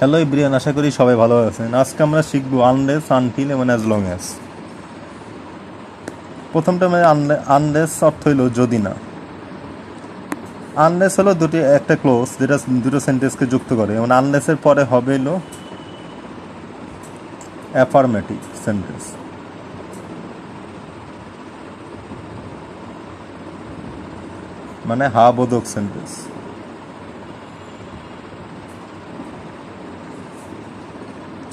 Hello ইব্রিয়ান, আশা করি সবাই ভালো আছেন। আজকে আমরা শিখবো আনলেস, আনটিল এবং অ্যাজ লং অ্যাজ। প্রথমটা মানে আনলেস অর্থ হইল যদি না। আনলেস হলো একটা ক্লোজ যেটা দুটো সেন্টেন্সকে যুক্ত করে, এবং আনলেসের পরে হবে হলো অ্যাফার্মেটিভ সেন্টেন্স, মানে হা বোধক সেন্টেন্স।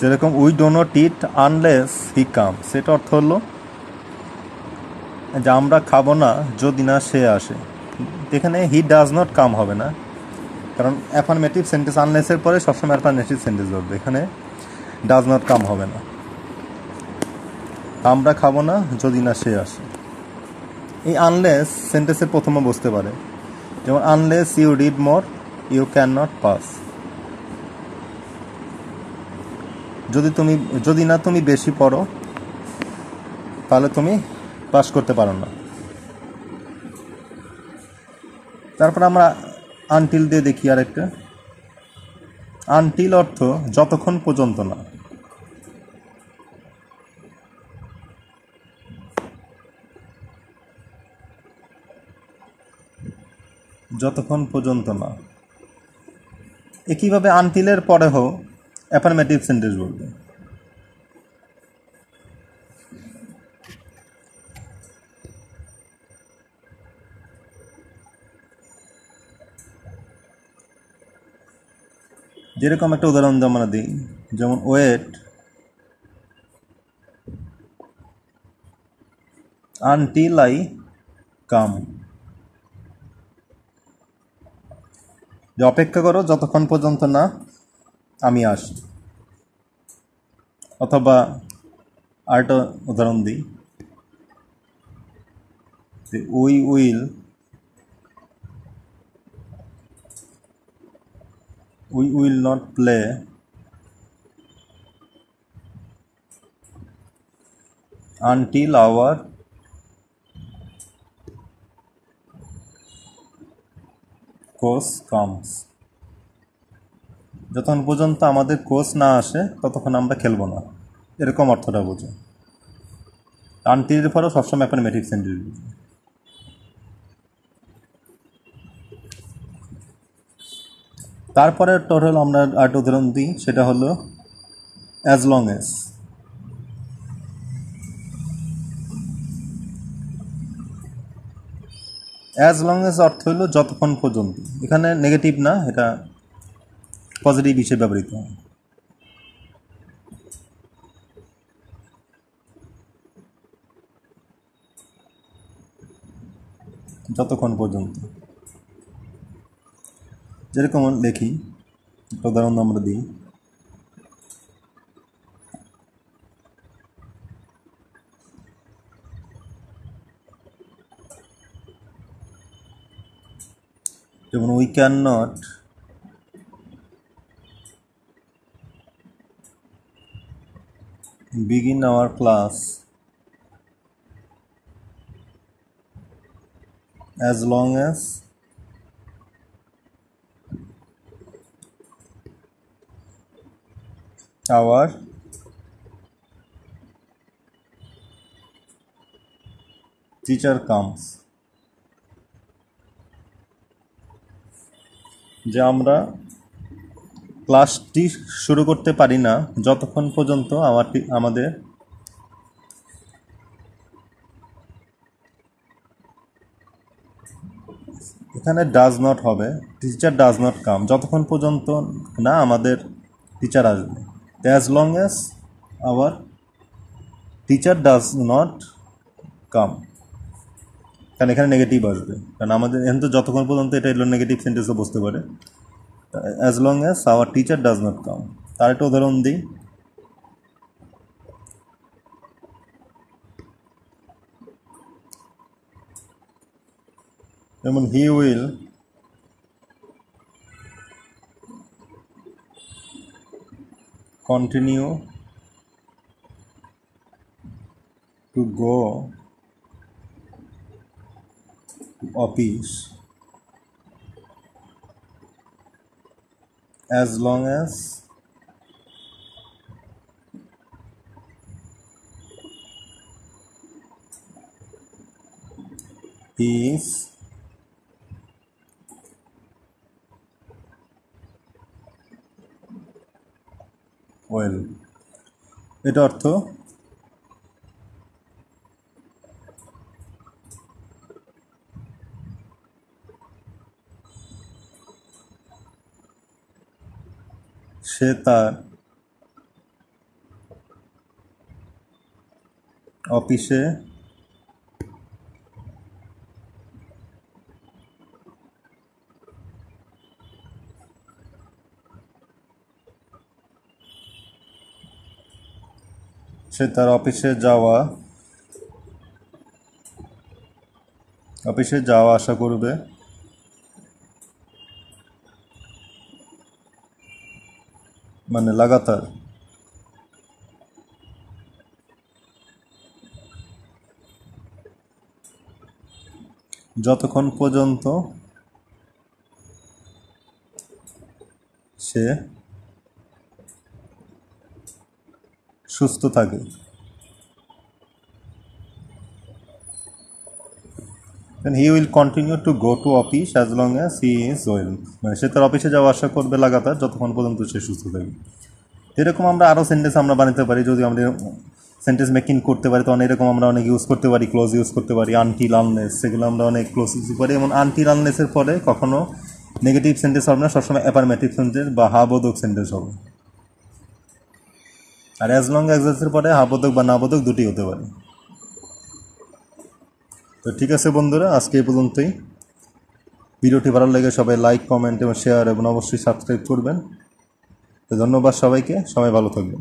যেরকম we do not it unless he come, সেটা অর্থ হলো যে আমরা খাবো না যদি না সে আসে। এখানে হি ডাজ নট কাম হবে না, কারণ অ্যাফার্মেটিভ সেন্টেন্স আনলেসের পরে সবসময় অ্যাফার্মেটিভ সেন্টেন্স হবে, এখানে ডাজ নট কাম হবে না। আমরা খাবো না যদি না সে আসে। এই আনলেস সেন্টেন্সের প্রথমে বসতে পারে, যেমন unless you read more you can not pass. যদি না তুমি বেশি পড়ো তাহলে তুমি পাস করতে পারো না। তারপর আমরা আনটিল দিয়ে দেখি আরেকটা। আনটিল অর্থ যতক্ষণ পর্যন্ত না। যতক্ষণ পর্যন্ত না। একইভাবে আনটিলের পরেও অ্যাফার্মেটিভ সেন্টেন্স বলবে। যেরকম একটা উদাহরণ আমরা দিই, যেমন ওয়েট আনটিল আই কাম, যে অপেক্ষা করো যতক্ষণ পর্যন্ত না আমি আসি। অথবা আরেকটা উদাহরণ দিই, যে we will not play until our coach comes. যতক্ষণ পর্যন্ত আমাদের কোচ না আসে ততক্ষণ আমরা খেলবো না, এরকম অর্থটা বোঝে। আনটিলের পরেও সবসময় অ্যাফার্মেটিভ সেন্টেন্স বুঝে। তারপরে টোটাল আমরা আরেকটা উদাহরণ দিই, সেটা হলো as long as. As long as অর্থ হলো যতক্ষণ পর্যন্ত। এখানে নেগেটিভ না, এটা পজিটিভ হিসেবে ব্যবহৃত হয়। যতক্ষণ পর্যন্ত। যেরকম দেখি একটা উদাহরণ আমরা দিই, যেমন we can not begin our class as long as our teacher comes, যে আমরা ক্লাসটি শুরু করতে পারি না যতক্ষণ পর্যন্ত আমাদের এখানে ডাজ নট হবে, টিচার ডাজ নট কাম, যতক্ষণ পর্যন্ত না আমাদের টিচার আসবে। As long as our teacher does not come, কারণ এখানে নেগেটিভ আসবে, কারণ আমাদের এখানে তো যতক্ষণ পর্যন্ত এটা এলো নেগেটিভ সেন্টেন্সও বসতে পারে। As long as our teacher does not come. তার একটা উদাহরণ দিই, যেমন he will continue to go office as long as is well. এটা অর্থ সে তার অফিসে যাওয়া আসা করবে মানে লাগাতার যতক্ষণ পর্যন্ত সে সুস্থ থাকে। Then he will continue to go to office as long as he is well. মানে সে তার অফিসে যাওয়া আসা করবে লাগাতার যতক্ষণ পর্যন্ত সে সুস্থ থাকে। এরকম আমরা আরও সেন্টেন্স আমরা বানাতে পারি, যদি আমরা সেন্টেন্স মেকিং করতে পারি তখন এরকম আমরা অনেক ইউজ করতে পারি, ক্লোজ ইউজ করতে পারি, আনটিল আনলেস, সেগুলো আমরা অনেক ক্লোজ ইউজ করি। এবং আনটিল আনলেসের পরে কখনো নেগেটিভ সেন্টেন্স হবে না, সবসময় অ্যাফার্মেটিভ সেন্টেন্স বা হা বোধক সেন্টেন্স হবে। আর অ্যাজ লং অ্যাজের পরে হা বোধক বা না বোধক দুটি হতে পারে। তো ঠিক আছে বন্ধুরা, আজকে এই পর্যন্তই। ভিডিওটি ভালো লাগে সবাই লাইক, কমেন্ট এবং শেয়ার এবং অবশ্যই সাবস্ক্রাইব করবেন। তো ধন্যবাদ সবাইকে, সবাই ভালো থাকবেন।